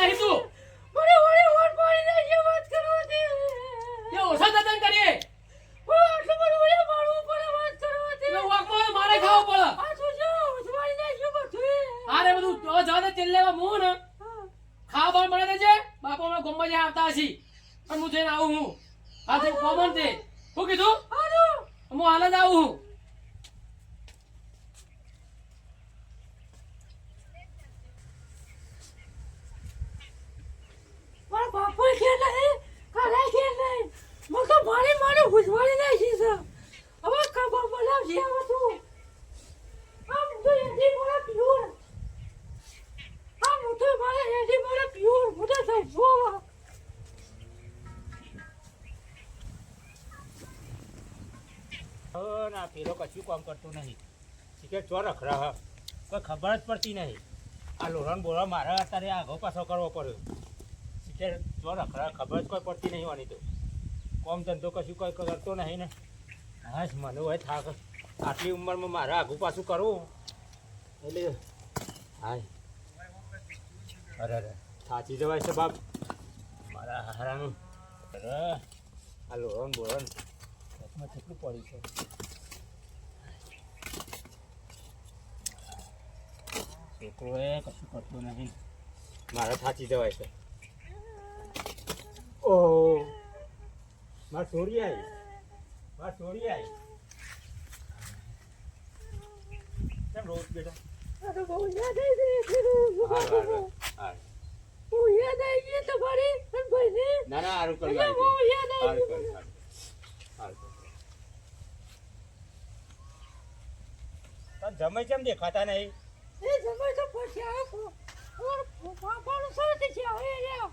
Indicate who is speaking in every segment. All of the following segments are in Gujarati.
Speaker 1: નહીં તું
Speaker 2: મને ઓળે ઓળ પાડી દે જે વાત કરો તે
Speaker 1: એ ઓછા દતન કરીએ
Speaker 2: આટલું બધું ઓળે મારવું પડે વાત કરો તે
Speaker 1: એ વાકમાં મારે ખાવું પડે
Speaker 2: આ શું છે ઉસવાડી દે શું બધું
Speaker 1: આરે બધું તો જાને તેલ લેવા હું ને ખાવા મળે ને છે બાપો હમણાં ગોમમાં જ્યાં આવતા હશી પણ હું જઈને આવું હું આ તો કોમન તે શું કીધું હું હાલ જ આવું હું
Speaker 2: મારા બાપુ કે નહીં કાલે કે નહીં મને તો મારે ઉસવાડી દે છે હવે ખબર બોલાવશે હવે તું આમ તો એથી મારા પ્યોર આમ તો મારા એથી મારા પ્યોર મુદા થાય જોવા
Speaker 3: ના પેલો કશું કામ કરતું નહીં ટિકિટ ચો રખડા હા કોઈ ખબર જ પડતી નહીં આ લોરણ બોરણ મારે અત્યારે આગો પાછો કરવો પડ્યો ટિકિટ ચો રખડા ખબર જ કોઈ પડતી નહીં હોવાની તો કોમ ધંધો કશું કોઈ કરતો નહીં ને હા મને હોય થાક આટલી ઉંમરમાં મારે આગું પાછું કરવું એટલે હાય અરે થાચી જવાય છે બાપ મારા હારાનું અરે આ લોરણ બોરણ હાથમાં કેટલું પડ્યું છે છોકરોએ કશું કરતું નહીં મારે થાચી જવાય છે ઓહ મારે છોડી આવી કેમ રોજ બેટા
Speaker 2: અરે બહુ યાદ આવી ગઈ
Speaker 3: હાલ
Speaker 2: બહુ યાદ આવી ગઈ તમારી અને ભાઈને
Speaker 3: ના ના હારું કરી
Speaker 2: બહુ યાદ આવી ગઈ
Speaker 3: જમે કેમ દેખાતા નહીં
Speaker 2: એ સમય તો પછી આવો ઓર પાપાનું સાથે છે હવે યાર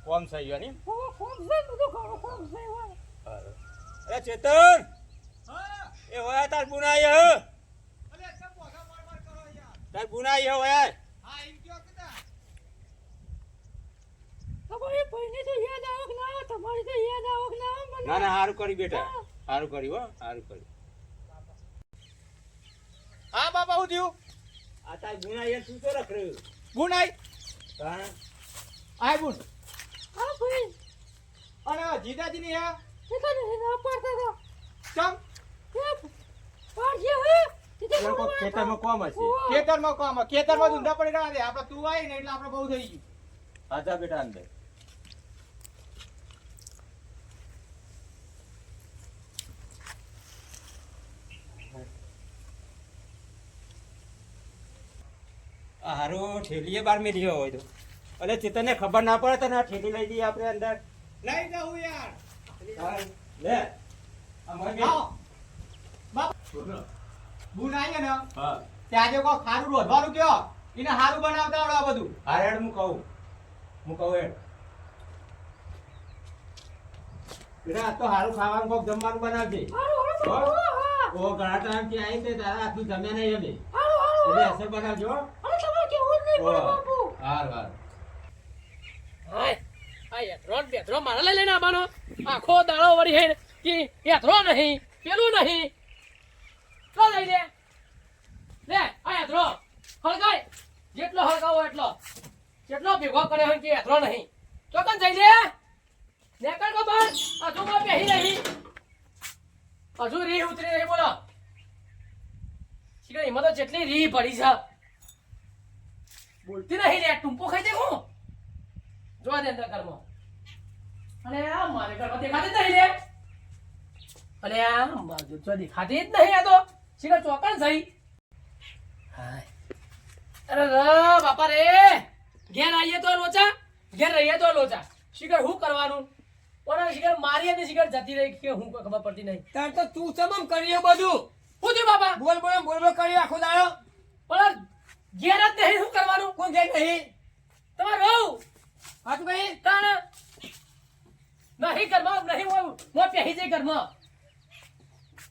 Speaker 3: કોમ થઈ ગયો ને
Speaker 2: કોમ છે બધું કરો કોમ છે
Speaker 3: અરે ચેતન એ હોય તાર બુનાઈ હ તાર બુનાઈ હ હોય
Speaker 2: તમારી ભાઈને તો યાદ આવો કે ના આવે તમારી તો યાદ આવો કે ના આવે મને
Speaker 3: ના ના હારું કરી બેટા હારું કર્યું હો હારું કર્યું
Speaker 4: હા બાપા હું થયું
Speaker 3: આ તાર બુનાઈ તું તો રખ રહ્યું
Speaker 4: ગુનાઈ
Speaker 3: હા
Speaker 4: આય ગુન
Speaker 2: હા ભાઈ
Speaker 4: અને જીજાજી ની હે
Speaker 2: એ તો ના પાડતા હતા
Speaker 4: ચમ
Speaker 2: પાડજે હે
Speaker 3: ખેતરમાં કોમ હશે
Speaker 4: ખેતરમાં ધૂંધા પડી રહ્યા છે આપણે તું આવી ને એટલે આપણે બહુ થઈ ગયું
Speaker 3: આજા બેટા અંદર હારું ઠેલીએ બાર મેલી હોય તો અરે ચેતનને ખબર ના પડે તને આ ઠેલી લઈ જઈએ આપણે અંદર
Speaker 4: લઈ જાઉં યાર
Speaker 3: લે આ મને
Speaker 4: ગુનાઈ ને
Speaker 3: હા
Speaker 4: ત્યાં જે કોઈ ખારું રોધવાનું કયો એને હારું બનાવતા આવડે આ બધું
Speaker 3: હારે હેડ હું કહું હેડ બેટા આ તો હારું ખાવાનું કોક જમવાનું બનાવજે ઓ ઘણા ટાઈમ થી આવી તે તારા હાથનું જમ્યા નહીં અમે એટલે અસર બનાવજો હો.
Speaker 2: અરે તમારે કેવું જ નહીં પડે બાપુ
Speaker 3: હાર હાર
Speaker 1: હાય આ યથરોન બેથરો મારા લઈ લઈને આવવાનો આખો દાડો વળી હે કે યથરો નહીં પેલું નહીં તો લઈ લે આ યથરો હળગાય જેટલો હળગાવો એટલો જેટલો ભેગો કર્યો હોય કે યથરો નહીં ચોકન જઈ લે નેકળ કો બાર હજુ માં બેહી રહી હજુ રી ઉતરી રહી બોલો શીખર એમાં તો જેટલી રી પડી છે બોલતી નહીં લે ટૂંપો ખાઈ દે હું જોવા દે અંદર ઘરમાં અરે આ મારે ઘરમાં દેખાતી જ નહીં લે અરે આ બાજુ તો દેખાતી જ નહીં આ તો શીખર ચોકન થઈ હાય અરે બાપા રે ઘેર આવીએ તો લોચા ઘેર રહીએ તો લોચા શીખર શું કરવાનું પણ શીખર મારી અને શીખર જતી રહી કે હું કોઈ ખબર પડતી નહીં
Speaker 5: તાર તો તું તમામ કર્યું બધું
Speaker 1: શું થયું બાપા
Speaker 5: બોલ કર્યું આખો દાડો
Speaker 1: પણ ઘેર જ નહીં શું કરવાનું
Speaker 5: કોણ કે નહીં
Speaker 1: તમારે રહું
Speaker 5: હાચું કઈ
Speaker 1: તાણ નહીં ઘરમાં નહીં હું પહેરી જઈ ઘરમાં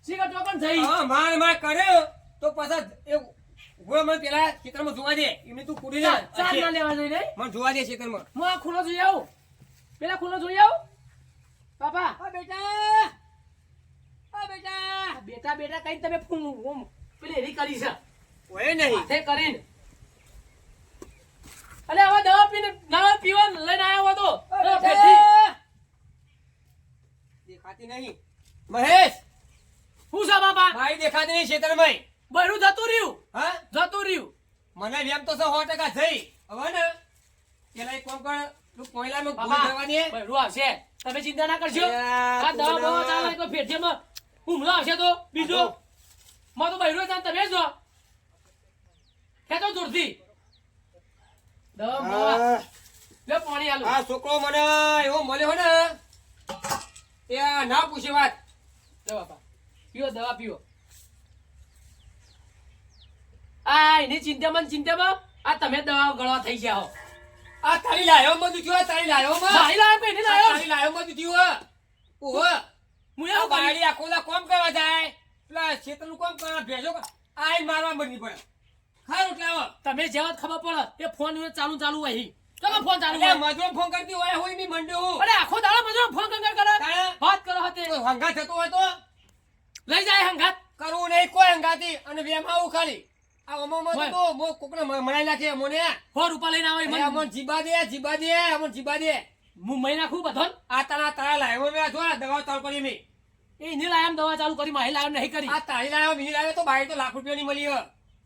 Speaker 1: શીખર ચોકન થઈ
Speaker 5: હા માર કર્યો તો પાછા એ ઉભો મને પેલા ખેતરમાં જોવા દે એમને તું કુડી જા
Speaker 1: ચાર ના લેવા જઈ નહીં
Speaker 5: મને જોવા દે ખેતરમાં
Speaker 1: હું આ ખૂણો જોઈ આવું પેલા ખૂણો જોઈ આવું બાપા
Speaker 5: આ બેટા
Speaker 1: બેટા બેટા કઈ તમે પેલી એરી કરી છે
Speaker 5: ઓય નહીં
Speaker 1: હાથે કરીને અલે હવે દવા પીને ના
Speaker 5: દેખાતી નહીં. મહેશ,
Speaker 1: હું છે બાપા
Speaker 5: મારી દેખાતી નહીં ખેતરમાં.
Speaker 1: બૈરું જતું રહ્યું
Speaker 5: હા?
Speaker 1: જતું રહ્યું
Speaker 5: મને વેમ તો છે 100% જઈ. હવે ને પેલા એક કામ કર, તું કોયલામાં ભૂલ
Speaker 1: બાપા
Speaker 5: કરવા દે.
Speaker 1: બૈરું આવશે તમે ચિંતા ના કરશો
Speaker 5: યાર,
Speaker 1: આ
Speaker 5: તું
Speaker 1: દવા
Speaker 5: મને-
Speaker 1: બવા ચાલે તો ફેરજેમાં હુમલો આવશે તો બીજો માં તો બૈરું જાન તમે જો ખેતો દૂરથી દવા બવા
Speaker 5: આ
Speaker 1: લે પાણી આલું
Speaker 5: આ છોકરો મને એવો મળ્યો હોય ને ત્યાં ના પૂછે વાત.
Speaker 1: લે બાપા પીઓ દવા પીઓ આ એની ચિંતામાં આ તમે દવા ગળવા થઈ ગયા હો
Speaker 5: આ તારી લાયો બધું થયું, તારી લાયો
Speaker 1: મારી લાયો પેઢી લાયો
Speaker 5: તારી લાયો બધું થયું. ઓહો,
Speaker 1: હું
Speaker 5: આ
Speaker 1: એવું કરી
Speaker 5: બાયડી આખો દા કોમ કરવા જાય, પેલા ખેતરનું કોમ કરવા ભેજો આઈ મારવા બની પડે. ખાય રોટલા આવો.
Speaker 1: તમે જેવા ખબર પડે એ ફોન ચાલુ હોય ચલો ફોન ચાલુ
Speaker 5: અલ્યા,
Speaker 1: હોય
Speaker 5: મજૂર ફોન કરતી હોય હોય ની મંડ્યો.
Speaker 1: અરે આખો દાડો મજો ફોન કંગર કરે
Speaker 5: તારે
Speaker 1: વાત કરો હતે
Speaker 5: હંગા થતો હોય તો
Speaker 1: લઈ જાય હંગાત
Speaker 5: કરવું નહીં કોઈ હંગાતી અને વેમ આવું ખાલી. આ ઓમોમાં
Speaker 1: હોય.
Speaker 5: તો મો કોકને મણાઈ નાખે મોને.
Speaker 1: 100 રૂપિયા લઈને આવે
Speaker 5: અરે અમન જીબા દે, અમન જીબા દે.
Speaker 1: હું મહી નાખું બધો
Speaker 5: આ તારા લાયો મેં જો આ દવા ચાલુ કરી મેં.
Speaker 1: એ ઇને લાયમ દવા ચાલુ કરી માહી લાયમ નહીં કરી
Speaker 5: આ તારી લાયો મી લાયો તો બાય તો લાખ રૂપિયા ની મળી હે.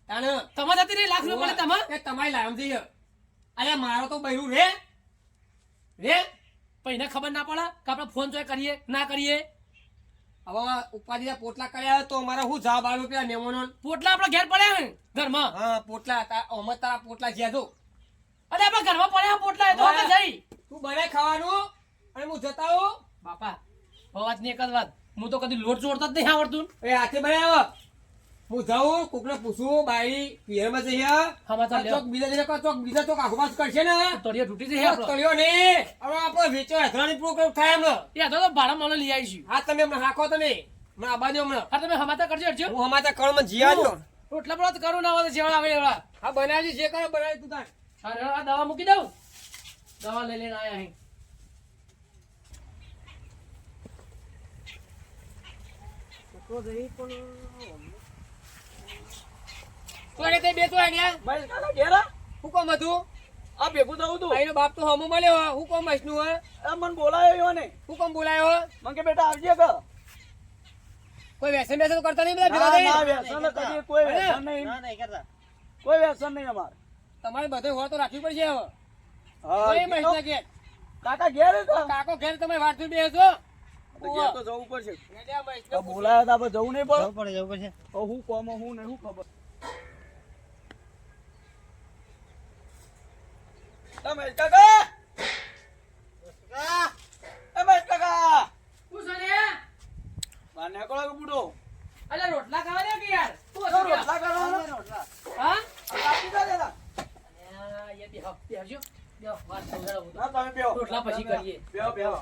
Speaker 5: તાને
Speaker 1: તમારે જતી રહી લાખ રૂપિયા પડે તમે
Speaker 5: એ તમારી લાયો જઈ હે. અરે મારો તો બૈરું રે રે.
Speaker 1: પણ એને ખબર ના પડે કે આપણે ફોન જોઈ કરીએ ના કરીએ
Speaker 5: હવે ઉપાધિના પોટલા કર્યા તો મારે શું જવાબ આલ્યો પેલા મહેમાનો.
Speaker 1: પોટલા આપણે ઘેર પડ્યા ને ઘરમાં
Speaker 5: હા પોટલા તારા પોટલા જ્યાં જો
Speaker 1: અરે આપણે ઘરમાં પડ્યા પોટલા એ તો આપણે જઈ
Speaker 5: તું બનાય ખાવાનું અને હું જતા હું.
Speaker 1: બાપા વાત ની એક જ વાત હું તો કદી લોટ ચોડતા જ નહીં આવડતું
Speaker 5: એ હાથે બનાવ. હું જાઉં કોકને પૂછું બાઈ પિયરમાં જઈએ.
Speaker 1: સમાચાર લેવા.
Speaker 5: ચોક બીજા જઈને ચોક બીજા ચોક આખો પાસ કરશે ને.
Speaker 1: તળિયે તૂટી જશે આપણો
Speaker 5: તળ્યો ને હવે આપણે વેચો હેથરાની પ્રોગ્રામ થાય એમ.
Speaker 1: એ તો ભાડા મને લઈ આવીશું
Speaker 5: હા તમે હમણાં હાકો તમે હમણાં આબાજો હમણાં.
Speaker 1: હા તમે સમાચાર કરજો હટજો
Speaker 5: હું હમાતા કળમાં જીયા જો.
Speaker 1: રોટલા બળા તો કરું ના હોય તો જેવડા આવે એવડા
Speaker 5: હા બનાવજી જે કરે બનાવી તું તાર.
Speaker 1: અરે આ દવા મૂકી દઉં દવા લઈ લઈને આયા અહીં
Speaker 5: તું એને તે બે તો આણ્યા
Speaker 4: ભાઈ કાકા ઘેરા
Speaker 5: હું કોમ હતું
Speaker 4: આ ભેગું થવું તું
Speaker 5: ભાઈનો બાપ તો હમુ મળ્યો હું કોમ મસનું હે
Speaker 4: આ મને બોલાયો ને
Speaker 5: હું કોમ બોલાયો
Speaker 4: મને કે બેટા આવજે કે
Speaker 5: કોઈ વ્યસન તો કરતા નહીં બધા
Speaker 4: ના
Speaker 5: ભેગા
Speaker 4: ના
Speaker 5: થઈને?
Speaker 4: વ્યસન કરીએ કોઈ વ્યસન નહીં કોઈ વ્યસન નહીં અમાર
Speaker 5: તમારે બધે હોય તો રાખવી પડશે હવે
Speaker 4: હા
Speaker 5: કોઈ મહિના ઘેર
Speaker 4: કાકા ઘેર હતા
Speaker 5: કાકો ઘેર તમે વાટથી બેસો
Speaker 4: તો ઘેર તો જવું પડશે
Speaker 5: એટલે મહિના
Speaker 4: તો બોલાયા હતા આપણે જવું નહીં પડે તો હું કોમ હું નહીં હું ખબર તમે કાકા એ ભાઈ કાકા
Speaker 1: શું છે લે
Speaker 4: બાને કોળા કે બુડો
Speaker 1: અલે રોટલા ખાવા દે કે યાર શું
Speaker 4: તો
Speaker 1: હતું
Speaker 4: રોટલા કરવાના
Speaker 1: હા
Speaker 4: કાપી દે જરા
Speaker 1: એ બે હપ્તે આવજો બેહો વાત સમજાડો હું તો.
Speaker 4: ના તમે બેહો
Speaker 1: રોટલા પછી કરીએ
Speaker 4: બેહો બેહો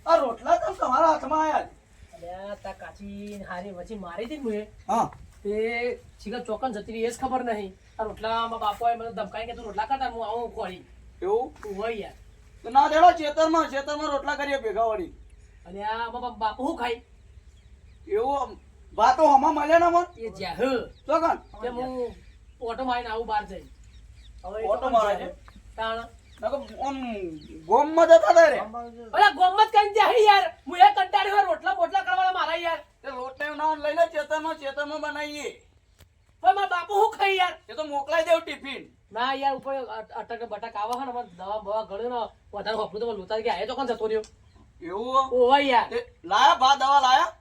Speaker 4: આ રોટલા તો તમારા હાથમાં આયા
Speaker 1: અલ્યા તા કાચી હારી વચ્ચે મારી હતી ને મુએ
Speaker 4: હા
Speaker 1: તે શીખર ચોકન જતી રહી એ જ ખબર નહીં આ રોટલામાં બાપોએ મને ધમકાઈ કે તું રોટલા કરતા હું આવું ખોળી
Speaker 4: એવું
Speaker 1: તું હોય યાર
Speaker 4: તો ના દેડો ખેતરમાં રોટલા કરીએ ભેગા વળી
Speaker 1: અને આ બાપુ શું ખાય
Speaker 4: એવું વાતો હમા મળે ને મન
Speaker 1: એ જ્યાં
Speaker 4: તો કન
Speaker 1: તે હું ઓટો મારીને આવું બહાર જઈ હવે એ તો
Speaker 4: ઓટો
Speaker 1: કોણ
Speaker 4: મારે
Speaker 1: જાય?
Speaker 4: છે?
Speaker 1: તાણ
Speaker 4: નકર આમ ગોમમાં જતા હતા રે
Speaker 1: અલા ગોમત કઈ જાય યાર હું એ કંટાળી હોય રોટલા બોટલા કરવાના મારા યાર
Speaker 4: તે રોટલા ના લઈ લે ખેતરમાં બનાવીએ
Speaker 1: પણ મારા બાપુ શું ખાય યાર
Speaker 4: એ તો મોકલાઈ દેવ ટિફિન
Speaker 1: ના યાર ઉપર અટક બટક આવે છે ને મને દવા બવા ગળ્યો ને વધારે હોપડું તો લોતા કે આયે તો કોણ જતો રહ્યો
Speaker 4: એવું
Speaker 1: ઓવા યાર
Speaker 4: તે લાયા ભા દવા લાયા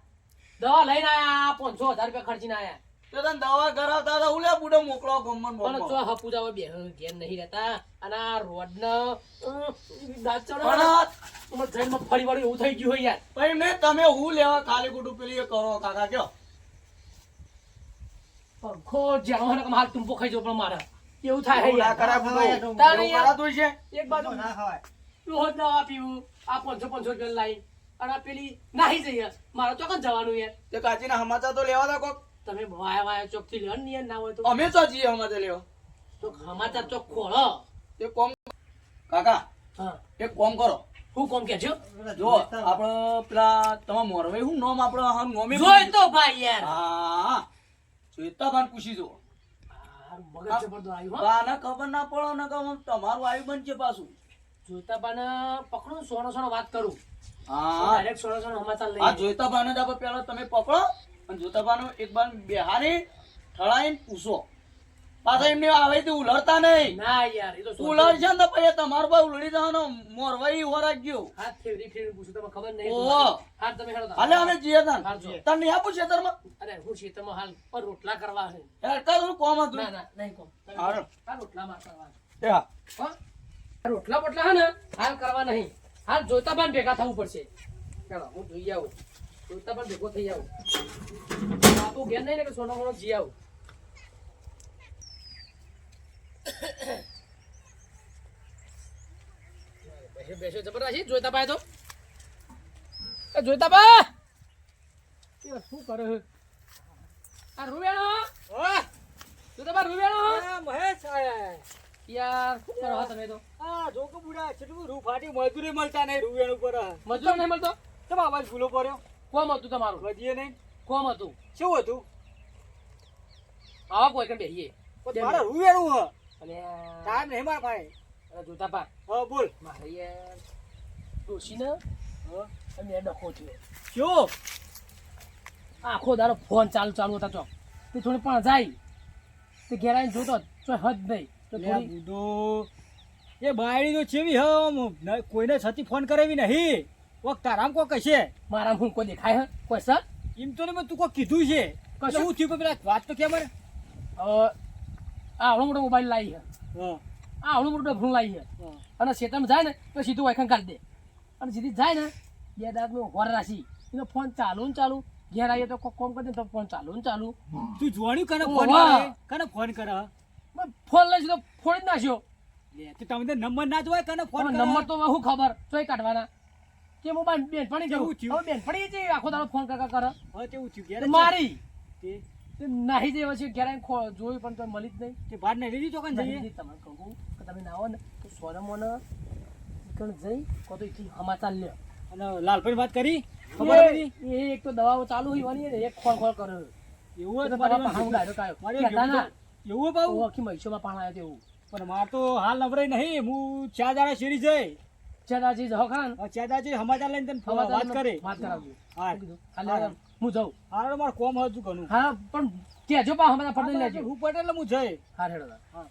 Speaker 1: દવા લઈને આયા 500,000 રૂપિયા ખર્ચીને આયા
Speaker 4: તે તને દવા કરાવતા હતા ઉલે બુડો મોકલો ગમન
Speaker 1: પણ
Speaker 4: બોલ
Speaker 1: ચો હપુ જાવ બે ઘેર નહીં રહેતા અને આ રોડ ન દાંત ચડો
Speaker 4: પણ
Speaker 1: જઈને ફરી વળી એવું થઈ ગયું હોય યાર
Speaker 4: ભાઈ ને તમે હું લેવા ખાલી ખોટું પેલી એ કરો કાકા કયો
Speaker 1: પંખો જ્યાં હોય ને હાલ ટૂંપો ખાઈ જો પણ મારા એવું થાય હે
Speaker 4: એવું ના
Speaker 1: યાર
Speaker 4: કરાય બુડો
Speaker 1: તારે
Speaker 4: એવું
Speaker 1: યાર.
Speaker 4: કરાતું છે
Speaker 1: એક બાજુ રોજ દવા પીવું આ 500 રૂપિયા લાઈ અને આ પેલી નાહી જઈએ મારે ચોકન જવાનું યાર
Speaker 4: તે કાચીના સમાચાર તો લેવા તા કોક
Speaker 1: તમે વાયા ચોક થી લેવાનું ને યાર ના હોય તો
Speaker 4: અમે તો જઈએ સમાચાર લેવા
Speaker 1: તો સમાચાર ચોક ખોળો
Speaker 4: એ કોમ કાકા
Speaker 1: હા
Speaker 4: એક કોમ કરો
Speaker 1: હું કોમ કે છો
Speaker 4: જો આપણે પેલા તમારા મોરવાઈ હું નામ આપણે આમ નોમી
Speaker 1: જોઈ તો ભાઈ યાર
Speaker 4: હા જોઈતા બાન પૂછી જો
Speaker 1: આ મગજ જબરદસ્ત આવ્યું હો
Speaker 4: બાને ખબર ના પડો ને કે તમારું આવ્યું બનશે પાછું
Speaker 1: જોઈતા બાને પકડું સોનો સોનો વાત કરું
Speaker 6: હા
Speaker 1: ડાયરેક્ટ સોનો સોનો સમાચાર લઈ
Speaker 6: આ જોઈતા બાને દાબા પેલા તમે પકડો અને જોતા બાનો એક બાર બેહારી ઠળાઈને પૂછો પાછા એમને આવે તે ઉલડતા નહીં
Speaker 1: ના યાર એ તો શું
Speaker 6: ઉલડ છે ને તો પછી તમારો ભાઈ ઉલડી જવાનો મોરવાઈ હોરાક ગયો
Speaker 1: હાથ ફેવરી ફેવરી પૂછું તમને ખબર નહીં
Speaker 6: ઓહો.
Speaker 1: હાથ તમે હેડો
Speaker 6: હાલે અમે જીએ તાન
Speaker 1: હાલ જો.
Speaker 6: તને નહીં આપું ખેતરમાં
Speaker 1: અરે હું ખેતરમાં હાલ પર રોટલા કરવા છે
Speaker 6: યાર કાં કોમ હતું
Speaker 1: ના ના નહીં કોમ
Speaker 6: હારું.
Speaker 1: આ રોટલા માં કરવા
Speaker 6: એ હા.
Speaker 1: હો? આ રોટલા બોટલા હે ને હાલ કરવા નહીં હાલ જોઈતા બાન ભેગા થવું પડશે ચાલો હું જોઈ આવું જોઈતા બાન ભેગો થઈ આવું બાપુ ઘેર નહીં ને કે સોનો મોનો જી આવું બેસો જબરદસ્ત જોઈતા પાય તો એ જોઈતા બા એ શું કરે છે આ રૂવેણો જોઈતા બા રૂવેણો
Speaker 5: મહેશ આયા
Speaker 1: યાર શું કરો છો તમે તો
Speaker 5: આ જોકો બુડા કેટલું રૂ ફાટી મજૂરી મળતા નહીં રૂવેણ ઉપર
Speaker 1: મજૂર નહીં મળતો
Speaker 5: તમે આવાજ ભૂલો પડ્યો
Speaker 1: કોમ હતું તમારું
Speaker 5: વધીએ નહીં
Speaker 1: કોમ હતું
Speaker 5: શું હતું
Speaker 1: આવા કોઈ કણ બેહીએ
Speaker 5: પણ મારે રૂવેણું હ
Speaker 1: અને
Speaker 5: ટાઈમ નહીં મારા ભાઈ
Speaker 1: અરે જોતા પા
Speaker 5: હા બોલ
Speaker 1: મારે યાર ડોશીને અને એ ડખો થયો
Speaker 5: શું
Speaker 1: આખો દાડો ફોન ચાલુ ચાલુ હતા ચોક તે થોડી પણ જાય તે ઘેર આવીને જોતો તો હદ નહીં તો
Speaker 5: લે
Speaker 1: થોડી
Speaker 5: બુડો એ બાયડી તો ચેવી હ કોઈને છતી ફોન કરાવી નહીં કોક તારામ કોક કશે
Speaker 1: મારા હું કોઈ દેખાય હે કોઈ સર
Speaker 5: એમ તો ને મેં તું કોક કીધું છે
Speaker 1: કશું?
Speaker 5: શું થયું પેલા વાત તો કેમ મને
Speaker 1: આ આવડો મોટો મોબાઈલ લાવી છે
Speaker 5: હા
Speaker 1: આ આવડો મોટો ફોન લાવી છે
Speaker 5: હા
Speaker 1: અને ખેતરમાં જાય ને તો સીધું વાયખણ કાઢી દે અને સીધી જાય ને બે દાદનો હોર રાખી એનો ફોન ચાલુ ને ચાલુ ઘેર આવીએ તો કોક કોમ કરી દે તો ફોન ચાલુ ને ચાલુ
Speaker 5: તું જોણ્યું કને
Speaker 1: ઓહો.
Speaker 5: ફોન કરે કને ફોન કરે
Speaker 1: ફોન લઈ સીધો ફોડી જ નાખ્યો
Speaker 5: લે તો તમે તો નંબર ના જોવાય કને ફોન
Speaker 1: હવે
Speaker 5: કરે
Speaker 1: નંબર તો શું ખબર ચોય કાઢવાના કે મોબાઈલ બેનપણી
Speaker 5: કેવું
Speaker 1: જવું
Speaker 5: થયું?
Speaker 1: હવે બેનપણી છે આખો દાડો ફોન કાકા કરે
Speaker 5: હવે કેવું થયું ઘેર
Speaker 1: તો
Speaker 5: જ
Speaker 1: મારી
Speaker 5: તે
Speaker 1: તે નાહી જાય પછી ઘેર આવીને જોયું પણ તો મળી જ નહીં
Speaker 5: તે બહાર ને લીધી ચોકન
Speaker 1: નહીં
Speaker 5: જઈએ
Speaker 1: લીધી. તમને કહું કે તમે ના આવો ને તો સોનમોને કણ જઈ કો તો એથી સમાચાર લ્યો
Speaker 5: અને લાલભાઈ વાત કરી ખબર પડી
Speaker 1: એ એક તો દવાઓ ચાલુ હોવાની ને એક ખોળ ખોળ કરે
Speaker 5: એવું
Speaker 1: તો
Speaker 5: જ
Speaker 1: તમારા
Speaker 5: મારી
Speaker 1: પાહા ડાયરેક્ટ આવ્યો
Speaker 5: મારે
Speaker 1: કહેતા ના
Speaker 5: એવું પાવું
Speaker 1: હું આખી મહીસોમાં પાણ આવ્યો તેવું
Speaker 5: પણ માર તો હાલ નવરાઈ નહીં હું ચાર દાડા શેરી જઈ
Speaker 1: ચેદાજી જહો ખાન
Speaker 5: ચાર દાડા સમાચાર લઈને તને વાત કરે
Speaker 1: વાત કરાવજો
Speaker 5: હા
Speaker 1: હાલે હું જાઉં
Speaker 5: હાલ મારે કોમ હતું ઘણું
Speaker 1: હા પણ કેજો પા હમણાં ફરી લેજો
Speaker 5: હું પટેલ હું જઈ
Speaker 1: હા હેડો
Speaker 5: હા